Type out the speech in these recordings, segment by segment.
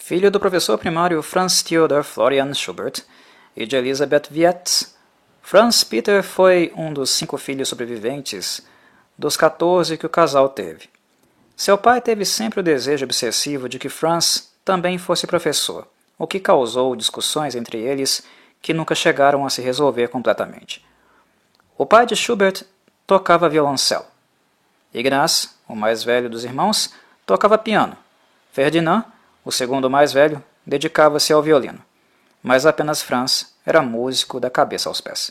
filho do professor primário Franz Theodor Florian Schubert e de Elisabeth Wietz, Franz Peter foi um dos 5 filhos sobreviventes dos 14 que o casal teve. Seu pai teve sempre o desejo obsessivo de que Franz também fosse professor, o que causou discussões entre eles que nunca chegaram a se resolver completamente. O pai de Schubert tocava violoncelo. Ignaz, o mais velho dos irmãos, tocava piano. Ferdinand, o segundo mais velho, dedicava-se ao violino. Mas apenas Franz era músico da cabeça aos pés.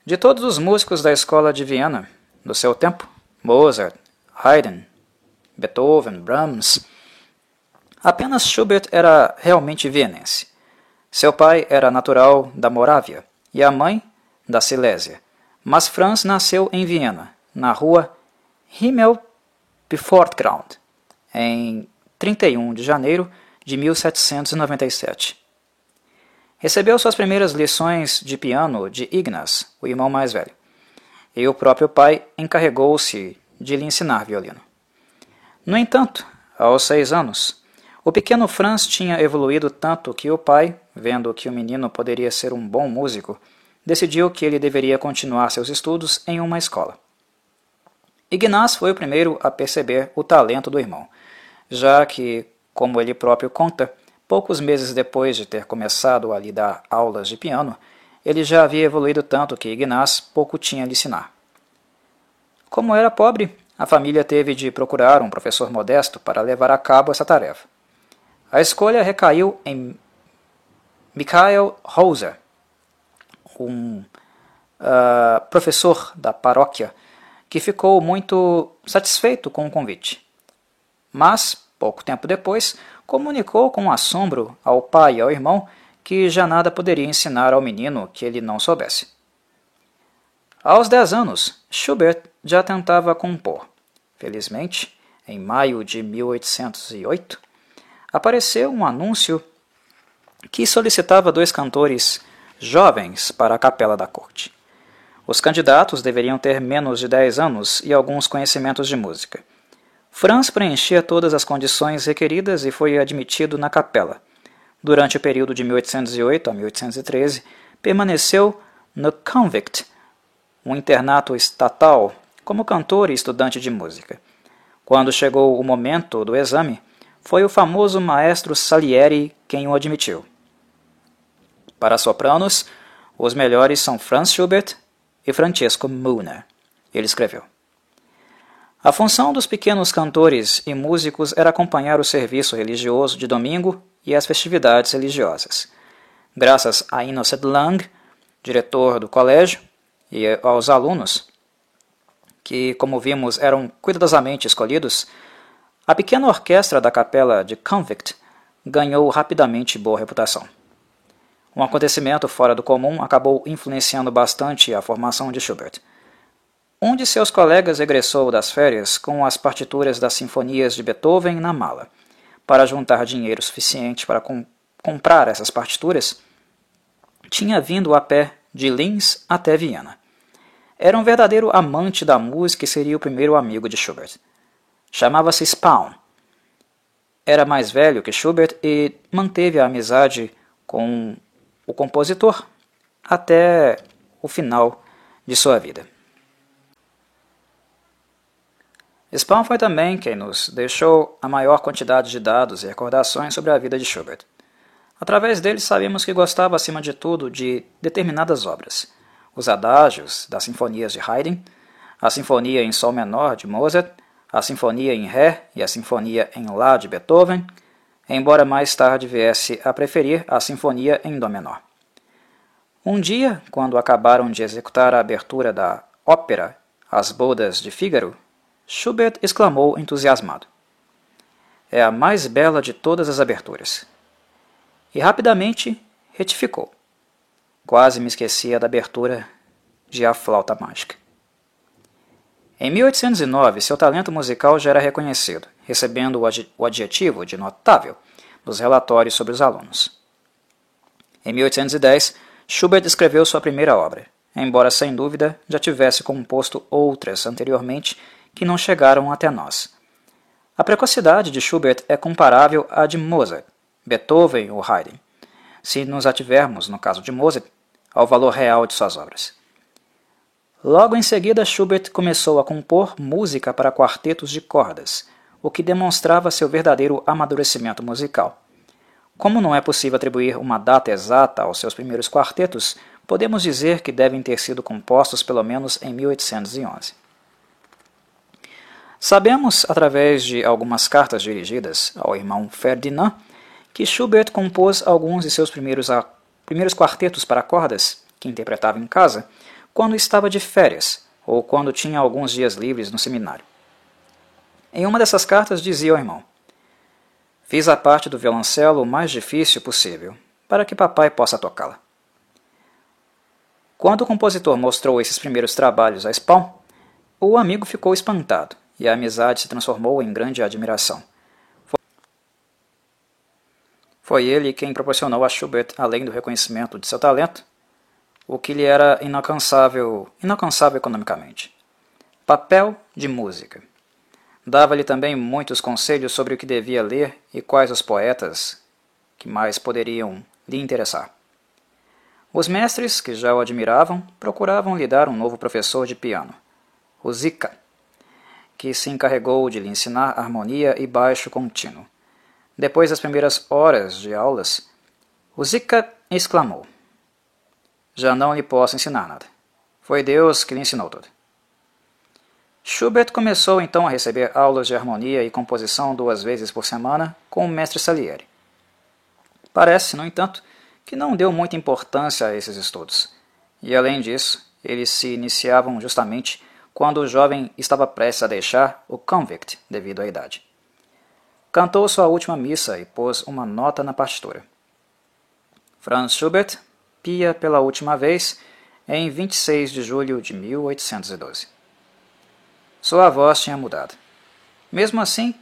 De todos os músicos da escola de Viena, do seu tempo, Mozart, Haydn, Beethoven, Brahms, apenas Schubert era realmente vienense. Seu pai era natural da Morávia e a mãe da Silésia, mas Franz nasceu em Viena, na rua Himmelpfortgraund, em 31 de janeiro de 1797. Recebeu suas primeiras lições de piano de Ignaz, o irmão mais velho, e o próprio pai encarregou-se de lhe ensinar violino. No entanto, aos 6 anos, o pequeno Franz tinha evoluído tanto que o pai, vendo que o menino poderia ser um bom músico, decidiu que ele deveria continuar seus estudos em uma escola. Ignaz foi o primeiro a perceber o talento do irmão, já que, como ele próprio conta, poucos meses depois de ter começado a lhe dar aulas de piano, ele já havia evoluído tanto que Ignaz pouco tinha a lhe ensinar. Como era pobre, a família teve de procurar um professor modesto para levar a cabo essa tarefa. A escolha recaiu em Michael Hauser, um professor da paróquia, que ficou muito satisfeito com o convite. Mas, pouco tempo depois, comunicou com assombro ao pai e ao irmão que já nada poderia ensinar ao menino que ele não soubesse. Aos 10 anos, Schubert já tentava compor. Felizmente, em maio de 1808, apareceu um anúncio que solicitava 2 cantores jovens para a capela da corte. Os candidatos deveriam ter menos de 10 anos e alguns conhecimentos de música. Franz preenchia todas as condições requeridas e foi admitido na capela. Durante o período de 1808 a 1813, permaneceu no Convict, um internato estatal, como cantor e estudante de música. Quando chegou o momento do exame, foi o famoso maestro Salieri quem o admitiu. Para sopranos, os melhores são Franz Schubert e Francesco Muner, ele escreveu. A função dos pequenos cantores e músicos era acompanhar o serviço religioso de domingo e as festividades religiosas. Graças a Innocent Lang, diretor do colégio, e aos alunos, que, como vimos, eram cuidadosamente escolhidos, a pequena orquestra da capela de Convict ganhou rapidamente boa reputação. Um acontecimento fora do comum acabou influenciando bastante a formação de Schubert. Um de seus colegas regressou das férias com as partituras das sinfonias de Beethoven na mala. Para juntar dinheiro suficiente para comprar essas partituras, tinha vindo a pé de Linz até Viena. Era um verdadeiro amante da música e seria o primeiro amigo de Schubert. Chamava-se Spaun. Era mais velho que Schubert e manteve a amizade com o compositor até o final de sua vida. Spaun foi também quem nos deixou a maior quantidade de dados e recordações sobre a vida de Schubert. Através dele sabemos que gostava acima de tudo de determinadas obras. Os adágios das sinfonias de Haydn, a sinfonia em sol menor de Mozart, a sinfonia em ré e a sinfonia em lá de Beethoven, embora mais tarde viesse a preferir a sinfonia em dó menor. Um dia, quando acabaram de executar a abertura da ópera As Bodas de Fígaro, Schubert exclamou entusiasmado: "É a mais bela de todas as aberturas." E rapidamente retificou: "Quase me esquecia da abertura de A Flauta Mágica." Em 1809, seu talento musical já era reconhecido, recebendo o adjetivo de notável nos relatórios sobre os alunos. Em 1810, Schubert escreveu sua primeira obra, embora sem dúvida já tivesse composto outras anteriormente que não chegaram até nós. A precocidade de Schubert é comparável à de Mozart, Beethoven ou Haydn, se nos ativermos, no caso de Mozart, ao valor real de suas obras. Logo em seguida, Schubert começou a compor música para quartetos de cordas, o que demonstrava seu verdadeiro amadurecimento musical. Como não é possível atribuir uma data exata aos seus primeiros quartetos, podemos dizer que devem ter sido compostos pelo menos em 1811. Sabemos, através de algumas cartas dirigidas ao irmão Ferdinand, que Schubert compôs alguns de seus primeiros quartetos para cordas, que interpretava em casa, quando estava de férias ou quando tinha alguns dias livres no seminário. Em uma dessas cartas dizia ao irmão: "Fiz a parte do violoncelo o mais difícil possível, para que papai possa tocá-la." Quando o compositor mostrou esses primeiros trabalhos a Spawn, o amigo ficou espantado e a amizade se transformou em grande admiração. Foi ele quem proporcionou a Schubert, além do reconhecimento de seu talento, o que lhe era inalcançável economicamente: papel de música. Dava-lhe também muitos conselhos sobre o que devia ler e quais os poetas que mais poderiam lhe interessar. Os mestres, que já o admiravam, procuravam lhe dar um novo professor de piano, o Zicka, que se encarregou de lhe ensinar harmonia e baixo contínuo. Depois das primeiras horas de aulas, o Zicka exclamou: "Já não lhe posso ensinar nada. Foi Deus que lhe ensinou tudo." Schubert começou então a receber aulas de harmonia e composição 2 vezes por semana com o mestre Salieri. Parece, no entanto, que não deu muita importância a esses estudos, e além disso, eles se iniciavam justamente quando o jovem estava prestes a deixar o convict devido à idade. Cantou sua última missa e pôs uma nota na partitura. Franz Schubert pia pela última vez em 26 de julho de 1812. Sua voz tinha mudado. Mesmo assim,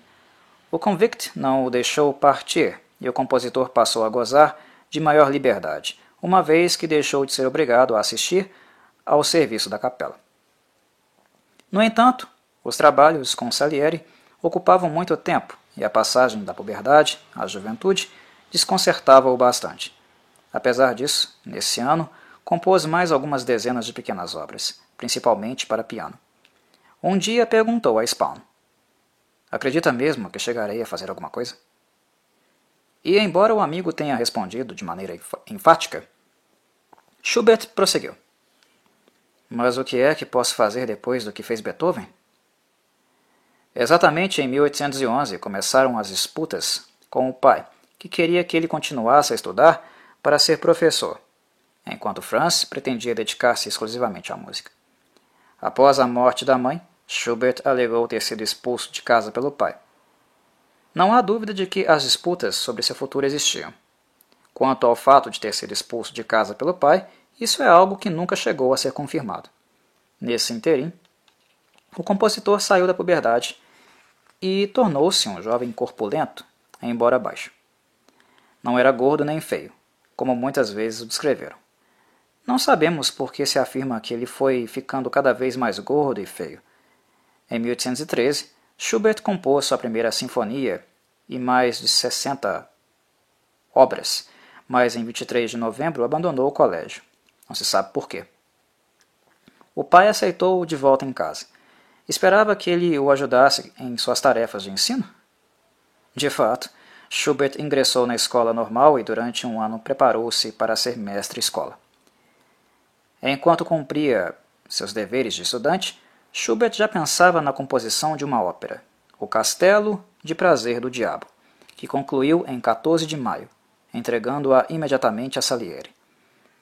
o convict não o deixou partir e o compositor passou a gozar de maior liberdade, uma vez que deixou de ser obrigado a assistir ao serviço da capela. No entanto, os trabalhos com Salieri ocupavam muito tempo e a passagem da puberdade à juventude desconcertava-o bastante. Apesar disso, nesse ano, compôs mais algumas dezenas de pequenas obras, principalmente para piano. Um dia perguntou a Spawn: "Acredita mesmo que chegarei a fazer alguma coisa?" E, embora o amigo tenha respondido de maneira enfática, Schubert prosseguiu: "Mas o que é que posso fazer depois do que fez Beethoven?" Exatamente em 1811 começaram as disputas com o pai, que queria que ele continuasse a estudar para ser professor, enquanto Franz pretendia dedicar-se exclusivamente à música. Após a morte da mãe, Schubert alegou ter sido expulso de casa pelo pai. Não há dúvida de que as disputas sobre seu futuro existiam. Quanto ao fato de ter sido expulso de casa pelo pai, isso é algo que nunca chegou a ser confirmado. Nesse interim, o compositor saiu da puberdade e tornou-se um jovem corpulento, embora baixo. Não era gordo nem feio, como muitas vezes o descreveram. Não sabemos por que se afirma que ele foi ficando cada vez mais gordo e feio. Em 1813, Schubert compôs sua primeira sinfonia e mais de 60 obras, mas em 23 de novembro abandonou o colégio. Não se sabe por quê. O pai aceitou-o de volta em casa. Esperava que ele o ajudasse em suas tarefas de ensino? De fato, Schubert ingressou na escola normal e durante um ano preparou-se para ser mestre-escola. Enquanto cumpria seus deveres de estudante, Schubert já pensava na composição de uma ópera, O Castelo de Prazer do Diabo, que concluiu em 14 de maio, entregando-a imediatamente a Salieri.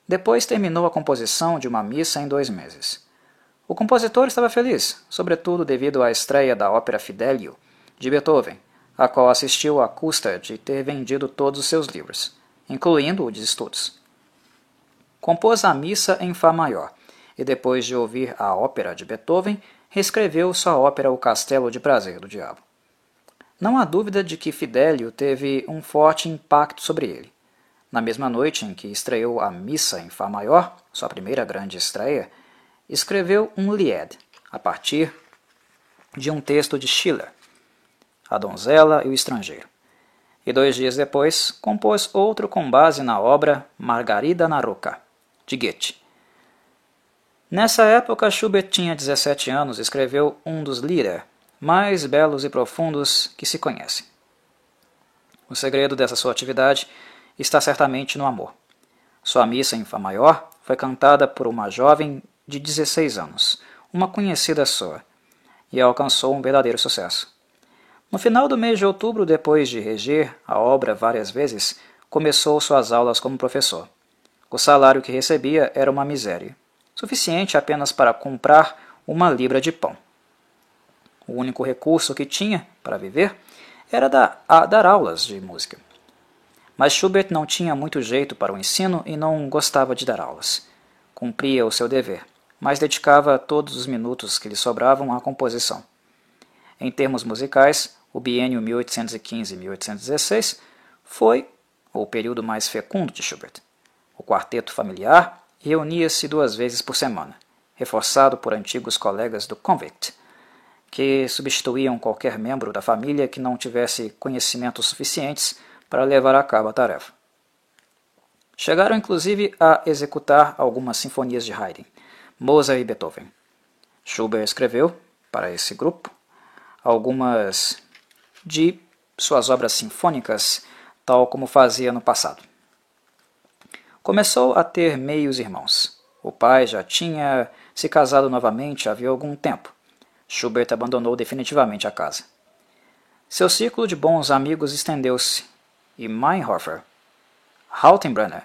Depois terminou a composição de uma missa em 2 meses. O compositor estava feliz, sobretudo devido à estreia da ópera Fidelio, de Beethoven, a qual assistiu à custa de ter vendido todos os seus livros, incluindo o de estudos. Compôs a missa em Fá maior, e depois de ouvir a ópera de Beethoven, reescreveu sua ópera O Castelo de Prazer do Diabo. Não há dúvida de que Fidelio teve um forte impacto sobre ele. Na mesma noite em que estreou a missa em Fá maior, sua primeira grande estreia, escreveu um Lied, a partir de um texto de Schiller. A Donzela e o Estrangeiro. E 2 dias depois, compôs outro com base na obra Margarida na Rocca, de Goethe. Nessa época, Schubert tinha 17 anos e escreveu um dos Lieder mais belos e profundos que se conhecem. O segredo dessa sua atividade está certamente no amor. Sua missa em Fá maior foi cantada por uma jovem de 16 anos, uma conhecida sua, e alcançou um verdadeiro sucesso. No final do mês de outubro, depois de reger a obra várias vezes, começou suas aulas como professor. O salário que recebia era uma miséria, suficiente apenas para comprar uma libra de pão. O único recurso que tinha para viver era dar aulas de música. Mas Schubert não tinha muito jeito para o ensino e não gostava de dar aulas. Cumpria o seu dever, mas dedicava todos os minutos que lhe sobravam à composição. Em termos musicais, o biênio 1815-1816 foi o período mais fecundo de Schubert. O quarteto familiar reunia-se 2 vezes por semana, reforçado por antigos colegas do Convict, que substituíam qualquer membro da família que não tivesse conhecimentos suficientes para levar a cabo a tarefa. Chegaram inclusive a executar algumas sinfonias de Haydn, Mozart e Beethoven. Schubert escreveu, para esse grupo, algumas de suas obras sinfônicas, tal como fazia no passado. Começou a ter meios irmãos. O pai já tinha se casado novamente havia algum tempo. Schubert abandonou definitivamente a casa. Seu círculo de bons amigos estendeu-se, e Meinhofer, Hautenbrenner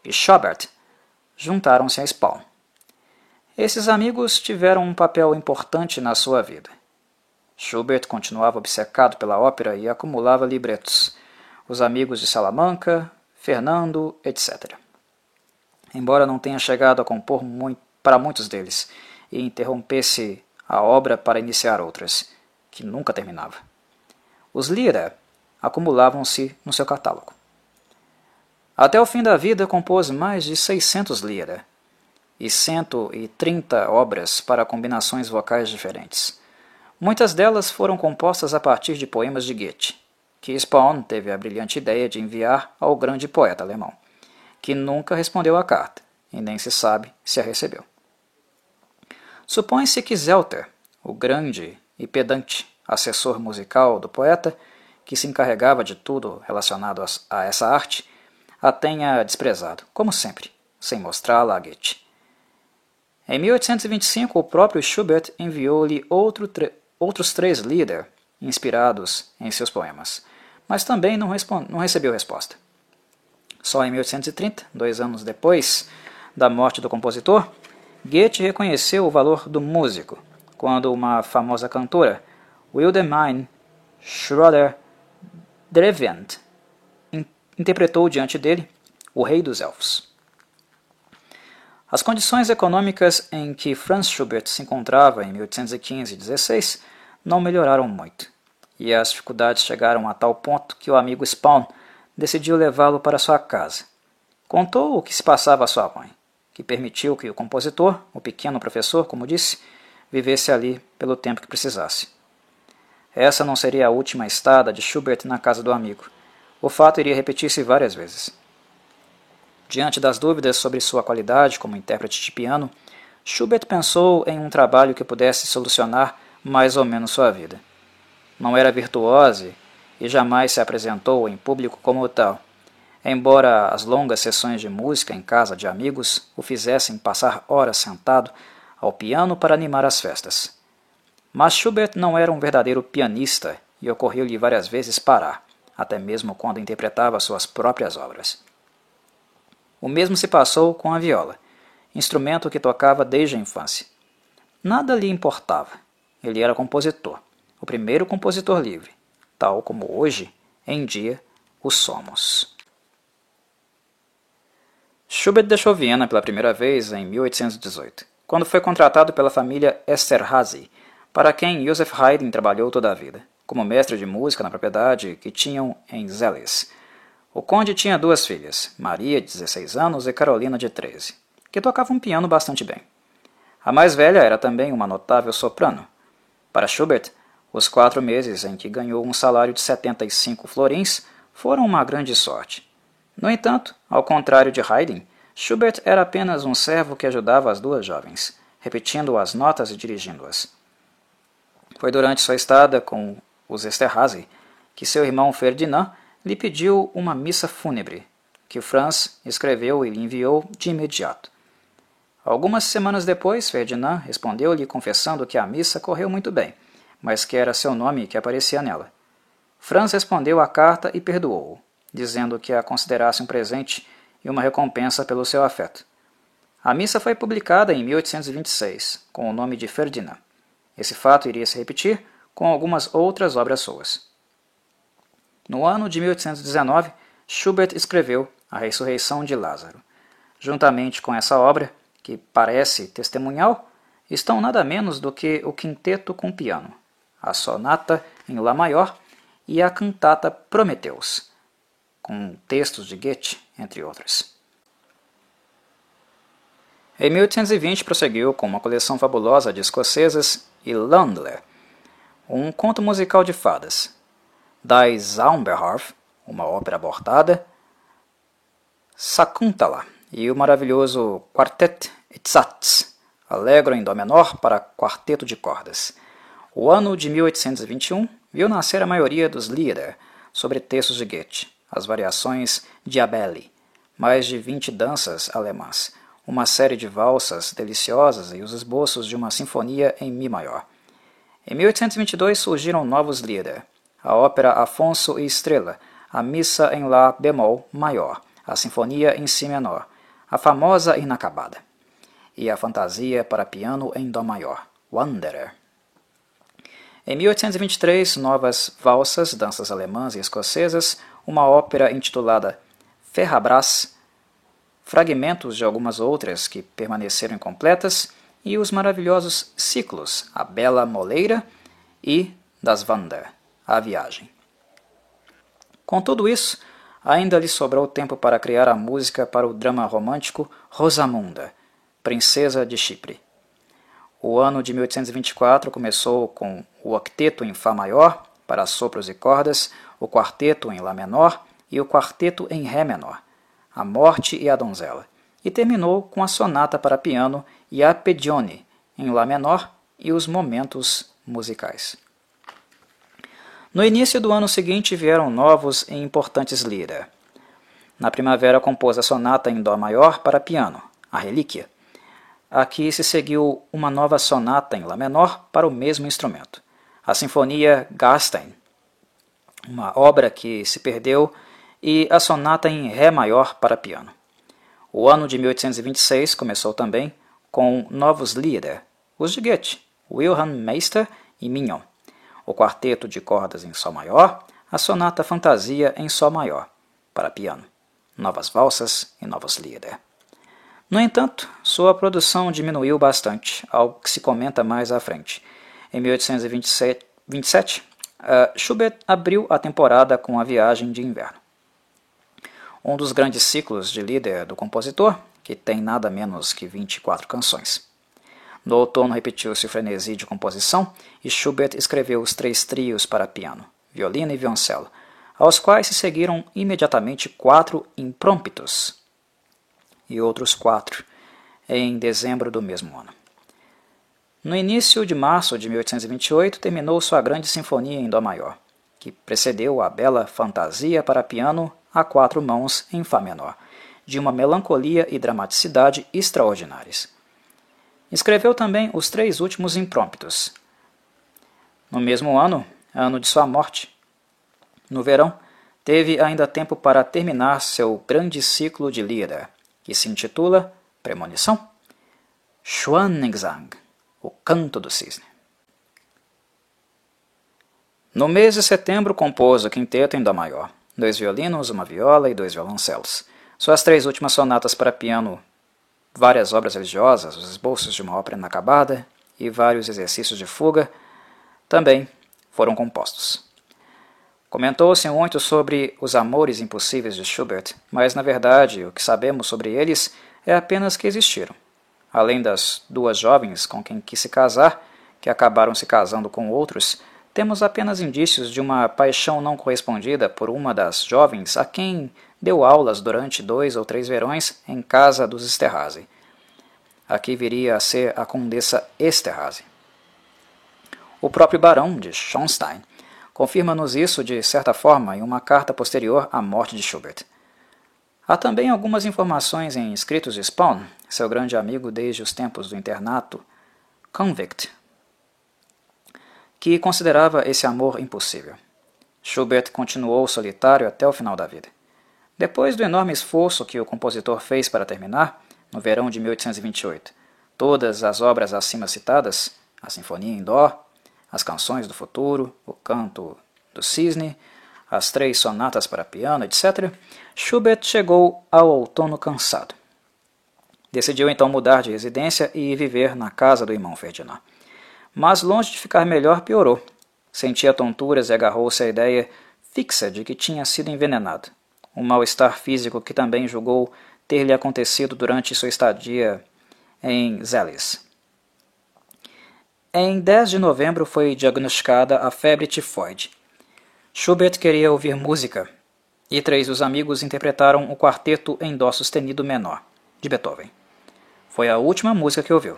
e Schobert juntaram-se a Spaun. Esses amigos tiveram um papel importante na sua vida. Schubert continuava obcecado pela ópera e acumulava libretos. Os amigos de Salamanca, Fernando, etc. Embora não tenha chegado a compor para muitos deles e interrompesse a obra para iniciar outras, que nunca terminava. Os Lieder acumulavam-se no seu catálogo. Até o fim da vida compôs mais de 600 Lieder e 130 obras para combinações vocais diferentes. Muitas delas foram compostas a partir de poemas de Goethe, que Spaun teve a brilhante ideia de enviar ao grande poeta alemão, que nunca respondeu à carta, e nem se sabe se a recebeu. Supõe-se que Zelter, o grande e pedante assessor musical do poeta, que se encarregava de tudo relacionado a essa arte, a tenha desprezado, como sempre, sem mostrá-la a Goethe. Em 1825, o próprio Schubert enviou-lhe outros 3 Lieder inspirados em seus poemas, mas também não recebeu resposta. Só em 1830, 2 anos depois da morte do compositor, Goethe reconheceu o valor do músico, quando uma famosa cantora, Wilhelmine Schroeder-Devrient, interpretou diante dele O Rei dos Elfos. As condições econômicas em que Franz Schubert se encontrava em 1815 e 16 não melhoraram muito, e as dificuldades chegaram a tal ponto que o amigo Spaun decidiu levá-lo para sua casa. Contou o que se passava à sua mãe, que permitiu que o compositor, o pequeno professor, como disse, vivesse ali pelo tempo que precisasse. Essa não seria a última estada de Schubert na casa do amigo. O fato iria repetir-se várias vezes. Diante das dúvidas sobre sua qualidade como intérprete de piano, Schubert pensou em um trabalho que pudesse solucionar mais ou menos sua vida. Não era virtuose e jamais se apresentou em público como tal, embora as longas sessões de música em casa de amigos o fizessem passar horas sentado ao piano para animar as festas. Mas Schubert não era um verdadeiro pianista e ocorreu-lhe várias vezes parar, até mesmo quando interpretava suas próprias obras. O mesmo se passou com a viola, instrumento que tocava desde a infância. Nada lhe importava. Ele era compositor, o primeiro compositor livre, tal como hoje, em dia, o somos. Schubert deixou Viena pela primeira vez em 1818, quando foi contratado pela família Esterházy, para quem Joseph Haydn trabalhou toda a vida, como mestre de música na propriedade que tinham em Zelles. O conde tinha 2 filhas, Maria, de 16 anos, e Carolina, de 13, que tocavam piano bastante bem. A mais velha era também uma notável soprano. Para Schubert, Os 4 meses em que ganhou um salário de 75 florins foram uma grande sorte. No entanto, ao contrário de Haydn, Schubert era apenas um servo que ajudava as duas jovens, repetindo as notas e dirigindo-as. Foi durante sua estada com os Esterházy que seu irmão Ferdinand lhe pediu uma missa fúnebre, que Franz escreveu e lhe enviou de imediato. Algumas semanas depois, Ferdinand respondeu-lhe confessando que a missa correu muito bem, mas que era seu nome que aparecia nela. Franz respondeu à carta e perdoou-o, dizendo que a considerasse um presente e uma recompensa pelo seu afeto. A missa foi publicada em 1826, com o nome de Ferdinand. Esse fato iria se repetir com algumas outras obras suas. No ano de 1819, Schubert escreveu A Ressurreição de Lázaro. Juntamente com essa obra, que parece testemunhal, estão nada menos do que o quinteto com piano, a sonata em Lá maior e a cantata Prometheus, com textos de Goethe, entre outros. Em 1820 prosseguiu com uma coleção fabulosa de escocesas e Landler, um conto musical de fadas, Die Zauberharf, uma ópera abortada, Sakuntala e o maravilhoso Quartet Etsatz, Allegro em Dó menor para quarteto de cordas. O ano de 1821 viu nascer a maioria dos Lieder sobre textos de Goethe, as variações Diabelli, mais de 20 danças alemãs, uma série de valsas deliciosas e os esboços de uma sinfonia em Mi maior. Em 1822 surgiram novos Lieder, a ópera Afonso e Estrela, a missa em Lá bemol maior, a sinfonia em Si menor, a famosa Inacabada, e a fantasia para piano em Dó maior, Wanderer. Em 1823, novas valsas, danças alemãs e escocesas, uma ópera intitulada Ferrabras, fragmentos de algumas outras que permaneceram incompletas, e os maravilhosos ciclos A Bela Moleira e Das Wander, A Viagem. Com tudo isso, ainda lhe sobrou tempo para criar a música para o drama romântico Rosamunda, Princesa de Chipre. O ano de 1824 começou com o octeto em Fá maior, para sopros e cordas, o quarteto em Lá menor e o quarteto em Ré menor, A Morte e a Donzela, e terminou com a sonata para piano e a Pedione em Lá menor e os momentos musicais. No início do ano seguinte vieram novos e importantes Lieder. Na primavera compôs a sonata em Dó maior para piano, a Relíquia. Aqui se seguiu uma nova sonata em Lá menor para o mesmo instrumento, a Sinfonia Gastein, uma obra que se perdeu, e a sonata em Ré maior para piano. O ano de 1826 começou também com novos Lieder, os de Goethe, Wilhelm Meister e Mignon, o quarteto de cordas em Sol maior, a sonata Fantasia em Sol maior, para piano, novas valsas e novos Lieder. No entanto, sua produção diminuiu bastante, algo que se comenta mais à frente. Em 1827, Schubert abriu a temporada com A Viagem de Inverno, um dos grandes ciclos de Lieder do compositor, que tem nada menos que 24 canções. No outono repetiu-se o frenesi de composição e Schubert escreveu os 3 trios para piano, violino e violoncelo, aos quais se seguiram imediatamente 4 impromptus e outros 4 em dezembro do mesmo ano. No início de março de 1828 terminou sua grande sinfonia em Dó maior, que precedeu a bela Fantasia para piano a 4 mãos em Fá menor, de uma melancolia e dramaticidade extraordinárias. Escreveu também os 3 últimos impromptus. No mesmo ano, ano de sua morte, no verão, teve ainda tempo para terminar seu grande ciclo de Lieder, que se intitula Premonição, Schwanengesang, o Canto do Cisne. No mês de setembro compôs o quinteto em Dó maior, 2 violinos, uma viola e 2 violoncelos. Suas 3 últimas sonatas para piano, várias obras religiosas, os esboços de uma ópera inacabada e vários exercícios de fuga também foram compostos. Comentou-se muito sobre os amores impossíveis de Schubert, mas na verdade o que sabemos sobre eles é apenas que existiram. Além das 2 jovens com quem quis se casar, que acabaram se casando com outros, temos apenas indícios de uma paixão não correspondida por uma das jovens a quem deu aulas durante 2 ou 3 verões em casa dos Esterházy. Aqui viria a ser a Condessa Esterházy. O próprio Barão de Schonstein confirma-nos isso de certa forma em uma carta posterior à morte de Schubert. Há também algumas informações em escritos de Spaun, seu grande amigo desde os tempos do internato Convict, que considerava esse amor impossível. Schubert continuou solitário até o final da vida. Depois do enorme esforço que o compositor fez para terminar, no verão de 1828, todas as obras acima citadas, a Sinfonia em Dó, as Canções do Futuro, o Canto do Cisne, as 3 sonatas para piano, etc., Schubert chegou ao outono cansado. Decidiu então mudar de residência e viver na casa do irmão Ferdinand. Mas longe de ficar melhor, piorou. Sentia tonturas e agarrou-se à ideia fixa de que tinha sido envenenado. Um mal-estar físico que também julgou ter-lhe acontecido durante sua estadia em Zelles. Em 10 de novembro foi diagnosticada a febre tifoide. Schubert queria ouvir música, e 3 dos amigos interpretaram o quarteto em dó sustenido menor, de Beethoven. Foi a última música que ouviu.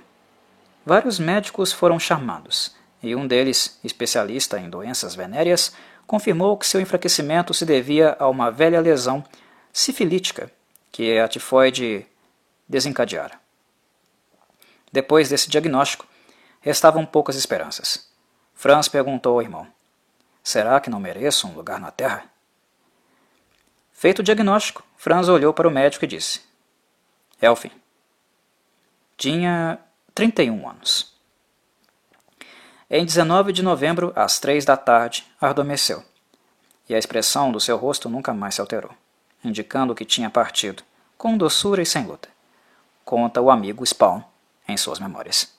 Vários médicos foram chamados, e um deles, especialista em doenças venéreas, confirmou que seu enfraquecimento se devia a uma velha lesão sifilítica que a tifoide desencadeara. Depois desse diagnóstico, restavam poucas esperanças. Franz perguntou ao irmão: será que não mereço um lugar na terra? Feito o diagnóstico, Franz olhou para o médico e disse: é o fim. Tinha 31 anos. Em 19 de novembro, às 3 da tarde, adormeceu, e a expressão do seu rosto nunca mais se alterou, indicando que tinha partido, com doçura e sem luta. Conta o amigo Spaun em suas memórias.